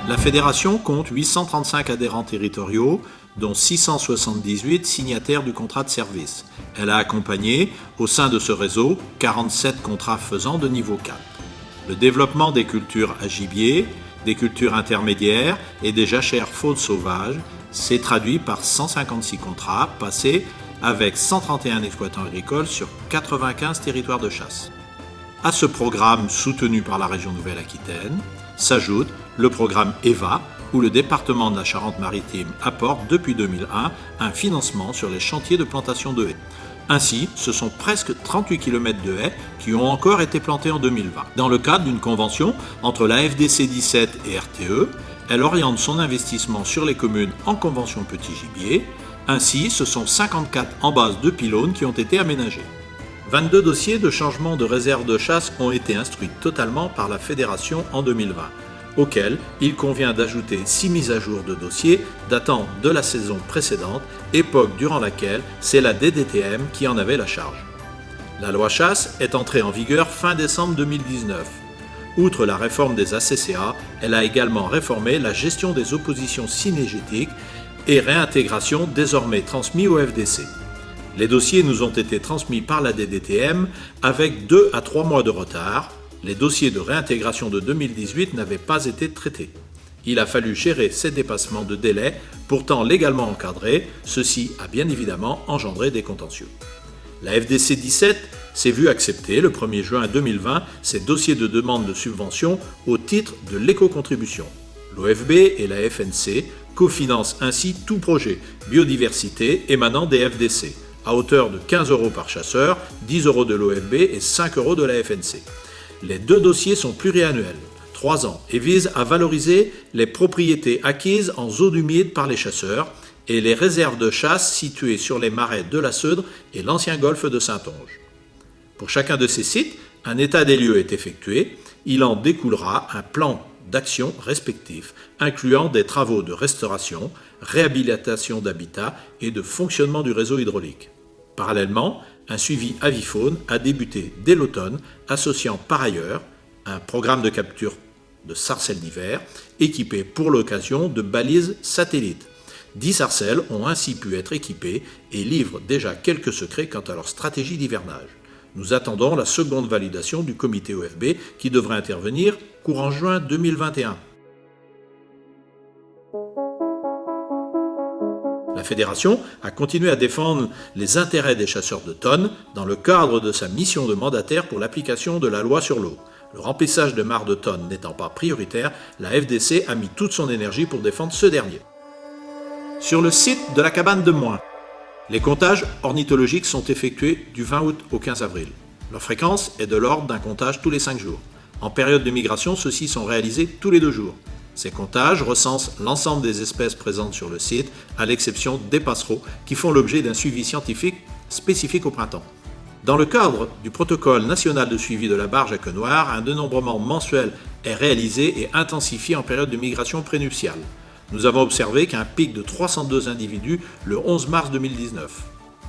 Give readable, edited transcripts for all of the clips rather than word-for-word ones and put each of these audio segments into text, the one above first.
La fédération compte 835 adhérents territoriaux, dont 678 signataires du contrat de service. Elle a accompagné, au sein de ce réseau, 47 contrats faisant de niveau 4. Le développement des cultures à gibier, des cultures intermédiaires et des jachères faune sauvage s'est traduit par 156 contrats passés avec 131 exploitants agricoles sur 95 territoires de chasse. À ce programme soutenu par la région Nouvelle-Aquitaine s'ajoute le programme EVA, où le département de la Charente-Maritime apporte depuis 2001 un financement sur les chantiers de plantation de haies. Ainsi, ce sont presque 38 km de haies qui ont encore été plantées en 2020. Dans le cadre d'une convention entre la FDC 17 et RTE, elle oriente son investissement sur les communes en convention petit gibier. Ainsi, ce sont 54 embases de pylônes qui ont été aménagés. 22 dossiers de changement de réserve de chasse ont été instruits totalement par la Fédération en 2020, auxquels il convient d'ajouter 6 mises à jour de dossiers datant de la saison précédente, époque durant laquelle c'est la DDTM qui en avait la charge. La loi chasse est entrée en vigueur fin décembre 2019. Outre la réforme des ACCA, elle a également réformé la gestion des oppositions cynégétiques et réintégration désormais transmis au FDC. Les dossiers nous ont été transmis par la DDTM avec 2 à 3 mois de retard. Les dossiers de réintégration de 2018 n'avaient pas été traités. Il a fallu gérer ces dépassements de délai, pourtant légalement encadrés. Ceci a bien évidemment engendré des contentieux. La FDC 17 s'est vue accepter le 1er juin 2020 ses dossiers de demande de subvention au titre de l'éco-contribution. L'OFB et la FNC cofinancent ainsi tout projet biodiversité émanant des FDC, à hauteur de 15 € par chasseur, 10 € de l'OFB et 5 € de la FNC. Les 2 dossiers sont pluriannuels, 3 ans, et visent à valoriser les propriétés acquises en zone humide par les chasseurs et les réserves de chasse situées sur les marais de la Seudre et l'ancien golfe de Saintonge. Pour chacun de ces sites, un état des lieux est effectué. Il en découlera un plan d'action respectif, incluant des travaux de restauration, réhabilitation d'habitat et de fonctionnement du réseau hydraulique. Parallèlement, un suivi avifaune a débuté dès l'automne, associant par ailleurs un programme de capture de sarcelles d'hiver, équipé pour l'occasion de balises satellites. 10 sarcelles ont ainsi pu être équipées et livrent déjà quelques secrets quant à leur stratégie d'hivernage. Nous attendons la seconde validation du comité OFB qui devrait intervenir courant juin 2021. La Fédération a continué à défendre les intérêts des chasseurs de tonnes dans le cadre de sa mission de mandataire pour l'application de la loi sur l'eau. Le remplissage de mares de tonnes n'étant pas prioritaire, la FDC a mis toute son énergie pour défendre ce dernier. Sur le site de la cabane de Moin, les comptages ornithologiques sont effectués du 20 août au 15 avril. Leur fréquence est de l'ordre d'un comptage tous les 5 jours. En période de migration, ceux-ci sont réalisés tous les 2 jours. Ces comptages recensent l'ensemble des espèces présentes sur le site, à l'exception des passereaux, qui font l'objet d'un suivi scientifique spécifique au printemps. Dans le cadre du protocole national de suivi de la barge à queue noire, un dénombrement mensuel est réalisé et intensifié en période de migration prénuptiale. Nous avons observé qu'un pic de 302 individus le 11 mars 2019.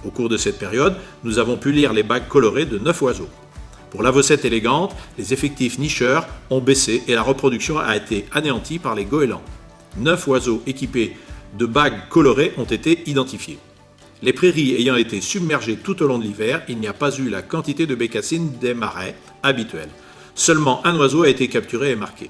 Au cours de cette période, nous avons pu lire les bagues colorées de 9 oiseaux. Pour l'avocette élégante, les effectifs nicheurs ont baissé et la reproduction a été anéantie par les goélands. 9 oiseaux équipés de bagues colorées ont été identifiés. Les prairies ayant été submergées tout au long de l'hiver, il n'y a pas eu la quantité de bécassines des marais habituels. Seulement un oiseau a été capturé et marqué.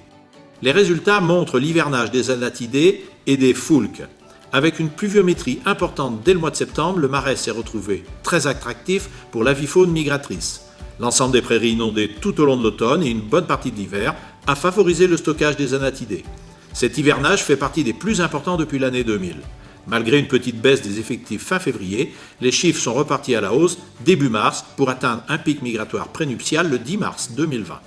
Les résultats montrent l'hivernage des anatidés et des foulques. Avec une pluviométrie importante dès le mois de septembre, le marais s'est retrouvé très attractif pour l'avifaune migratrice. L'ensemble des prairies inondées tout au long de l'automne et une bonne partie de l'hiver a favorisé le stockage des anatidés. Cet hivernage fait partie des plus importants depuis l'année 2000. Malgré une petite baisse des effectifs fin février, les chiffres sont repartis à la hausse début mars pour atteindre un pic migratoire prénuptial le 10 mars 2020.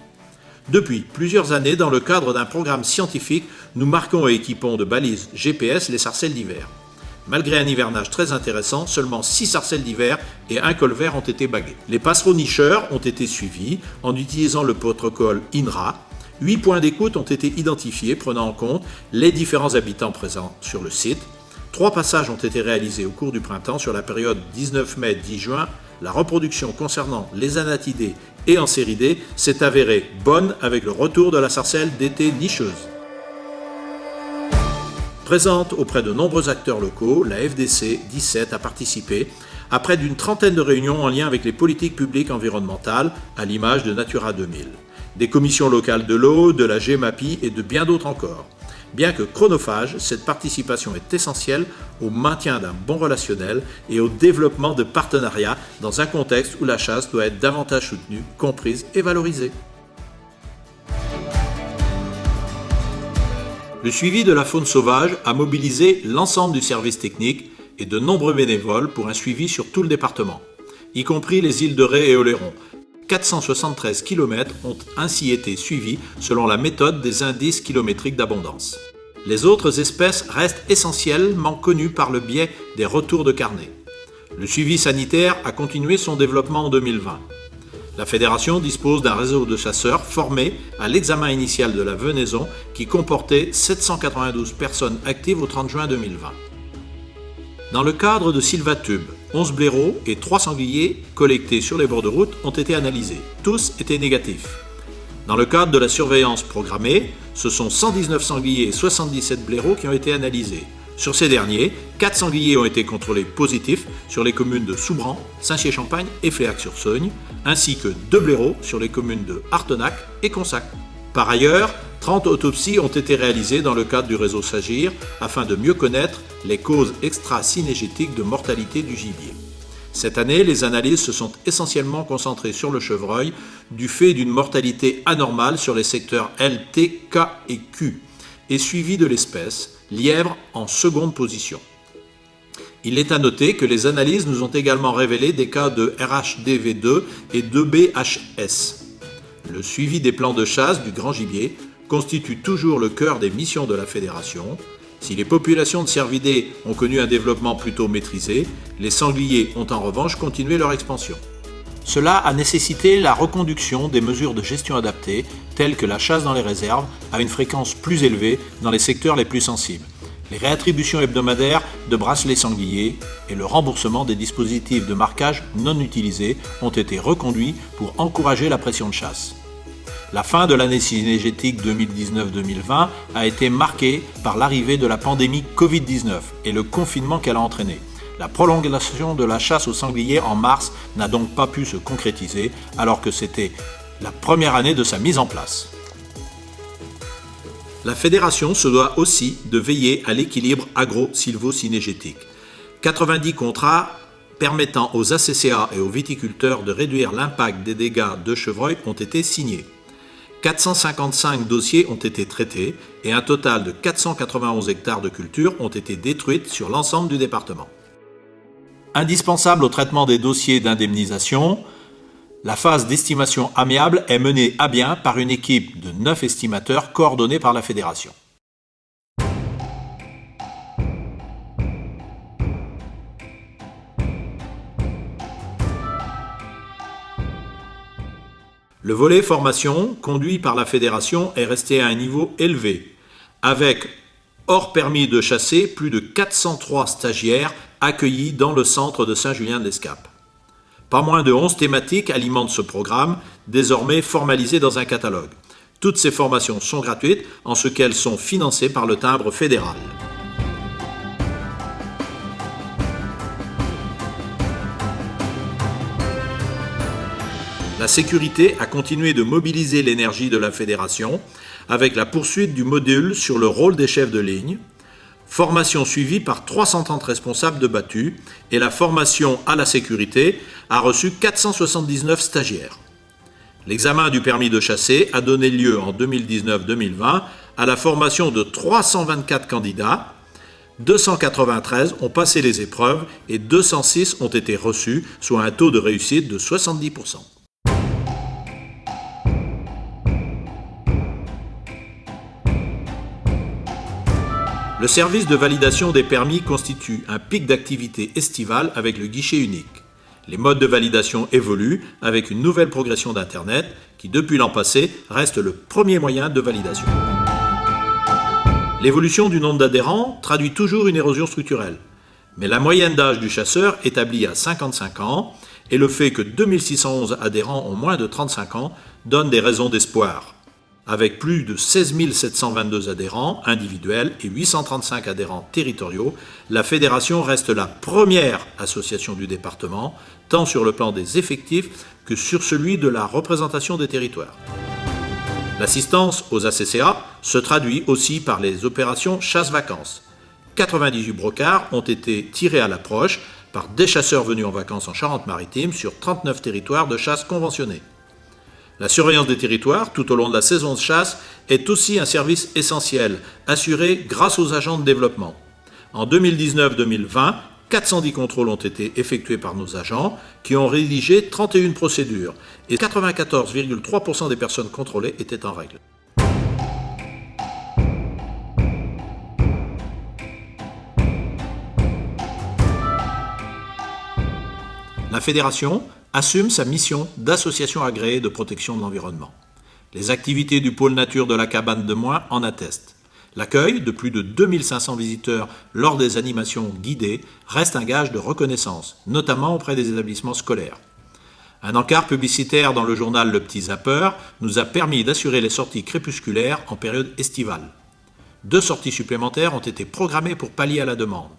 Depuis plusieurs années, dans le cadre d'un programme scientifique, nous marquons et équipons de balises GPS les sarcelles d'hiver. Malgré un hivernage très intéressant, seulement 6 sarcelles d'hiver et un colvert ont été bagués. Les passereaux nicheurs ont été suivis en utilisant le protocole INRA. 8 points d'écoute ont été identifiés prenant en compte les différents habitants présents sur le site. 3 passages ont été réalisés au cours du printemps sur la période 19 mai-10 juin. La reproduction concernant les anatidés et anséridés s'est avérée bonne avec le retour de la sarcelle d'été nicheuse. Présente auprès de nombreux acteurs locaux, la FDC 17 a participé à près d'une trentaine de réunions en lien avec les politiques publiques environnementales, à l'image de Natura 2000, des commissions locales de l'eau, de la GEMAPI et de bien d'autres encore. Bien que chronophage, cette participation est essentielle au maintien d'un bon relationnel et au développement de partenariats dans un contexte où la chasse doit être davantage soutenue, comprise et valorisée. Le suivi de la faune sauvage a mobilisé l'ensemble du service technique et de nombreux bénévoles pour un suivi sur tout le département, y compris les îles de Ré et Oléron. 473 km ont ainsi été suivis selon la méthode des indices kilométriques d'abondance. Les autres espèces restent essentiellement connues par le biais des retours de carnet. Le suivi sanitaire a continué son développement en 2020. La fédération dispose d'un réseau de chasseurs formés à l'examen initial de la venaison qui comportait 792 personnes actives au 30 juin 2020. Dans le cadre de Sylvatube, 11 blaireaux et 3 sangliers collectés sur les bords de route ont été analysés. Tous étaient négatifs. Dans le cadre de la surveillance programmée, ce sont 119 sangliers et 77 blaireaux qui ont été analysés. Sur ces derniers, 4 sangliers ont été contrôlés positifs sur les communes de Soubran, Saint-Chier-Champagne et Fléac-sur-Saugne, ainsi que 2 blaireaux sur les communes de Artenac et Consac. Par ailleurs, 30 autopsies ont été réalisées dans le cadre du réseau SAGIR afin de mieux connaître les causes extra-synégétiques de mortalité du gibier. Cette année, les analyses se sont essentiellement concentrées sur le chevreuil du fait d'une mortalité anormale sur les secteurs L, T, K et Q et suivi de l'espèce, lièvre en seconde position. Il est à noter que les analyses nous ont également révélé des cas de RHDV2 et 2BHS. Le suivi des plans de chasse du grand gibier constitue toujours le cœur des missions de la fédération. Si les populations de cervidés ont connu un développement plutôt maîtrisé, les sangliers ont en revanche continué leur expansion. Cela a nécessité la reconduction des mesures de gestion adaptées, telles que la chasse dans les réserves, à une fréquence plus élevée dans les secteurs les plus sensibles, les réattributions hebdomadaires de bracelets sangliers et le remboursement des dispositifs de marquage non utilisés ont été reconduits pour encourager la pression de chasse. La fin de l'année synégétique 2019-2020 a été marquée par l'arrivée de la pandémie Covid-19 et le confinement qu'elle a entraîné. La prolongation de la chasse au sanglier en mars n'a donc pas pu se concrétiser alors que c'était la première année de sa mise en place. La fédération se doit aussi de veiller à l'équilibre agro-sylvo-synégétique. 90 contrats permettant aux ACCA et aux viticulteurs de réduire l'impact des dégâts de chevreuil ont été signés. 455 dossiers ont été traités et un total de 491 hectares de cultures ont été détruites sur l'ensemble du département. Indispensable au traitement des dossiers d'indemnisation, la phase d'estimation amiable est menée à bien par une équipe de 9 estimateurs coordonnés par la fédération. Le volet formation, conduit par la fédération, est resté à un niveau élevé, avec, hors permis de chasser, plus de 403 stagiaires accueillis dans le centre de Saint-Julien-de-Lescape. Pas moins de 11 thématiques alimentent ce programme, désormais formalisé dans un catalogue. Toutes ces formations sont gratuites en ce qu'elles sont financées par le timbre fédéral. La sécurité a continué de mobiliser l'énergie de la fédération avec la poursuite du module sur le rôle des chefs de ligne, formation suivie par 330 responsables de battus et la formation à la sécurité a reçu 479 stagiaires. L'examen du permis de chasser a donné lieu en 2019-2020 à la formation de 324 candidats, 293 ont passé les épreuves et 206 ont été reçus, soit un taux de réussite de 70%. Le service de validation des permis constitue un pic d'activité estivale avec le guichet unique. Les modes de validation évoluent avec une nouvelle progression d'Internet qui, depuis l'an passé, reste le premier moyen de validation. L'évolution du nombre d'adhérents traduit toujours une érosion structurelle. Mais la moyenne d'âge du chasseur établie à 55 ans et le fait que 2611 adhérents ont moins de 35 ans donne des raisons d'espoir. Avec plus de 16 722 adhérents individuels et 835 adhérents territoriaux, la fédération reste la première association du département, tant sur le plan des effectifs que sur celui de la représentation des territoires. L'assistance aux ACCA se traduit aussi par les opérations chasse-vacances. 98 brocards ont été tirés à l'approche par des chasseurs venus en vacances en Charente-Maritime sur 39 territoires de chasse conventionnés. La surveillance des territoires tout au long de la saison de chasse est aussi un service essentiel, assuré grâce aux agents de développement. En 2019-2020, 410 contrôles ont été effectués par nos agents qui ont rédigé 31 procédures et 94,3% des personnes contrôlées étaient en règle. La fédération assume sa mission d'association agréée de protection de l'environnement. Les activités du pôle nature de la cabane de Moin en attestent. L'accueil de plus de 2500 visiteurs lors des animations guidées reste un gage de reconnaissance, notamment auprès des établissements scolaires. Un encart publicitaire dans le journal Le Petit Zapper nous a permis d'assurer les sorties crépusculaires en période estivale. 2 sorties supplémentaires ont été programmées pour pallier à la demande.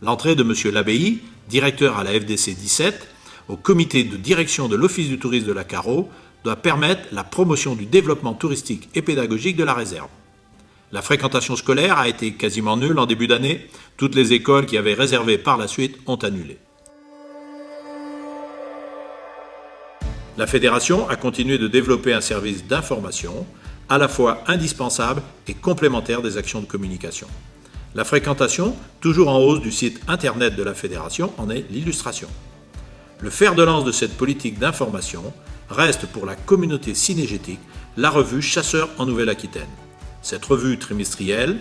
L'entrée de M. Labbaye, directeur à la FDC 17, au comité de direction de l'Office du tourisme de la Carreau, doit permettre la promotion du développement touristique et pédagogique de la réserve. La fréquentation scolaire a été quasiment nulle en début d'année. Toutes les écoles qui avaient réservé par la suite ont annulé. La fédération a continué de développer un service d'information à la fois indispensable et complémentaire des actions de communication. La fréquentation, toujours en hausse du site internet de la fédération, en est l'illustration. Le fer de lance de cette politique d'information reste pour la communauté cynégétique la revue Chasseurs en Nouvelle-Aquitaine. Cette revue trimestrielle,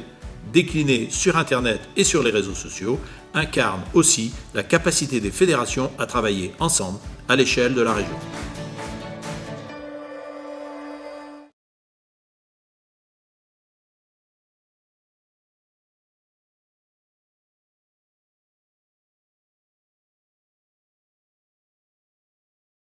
déclinée sur Internet et sur les réseaux sociaux, incarne aussi la capacité des fédérations à travailler ensemble à l'échelle de la région.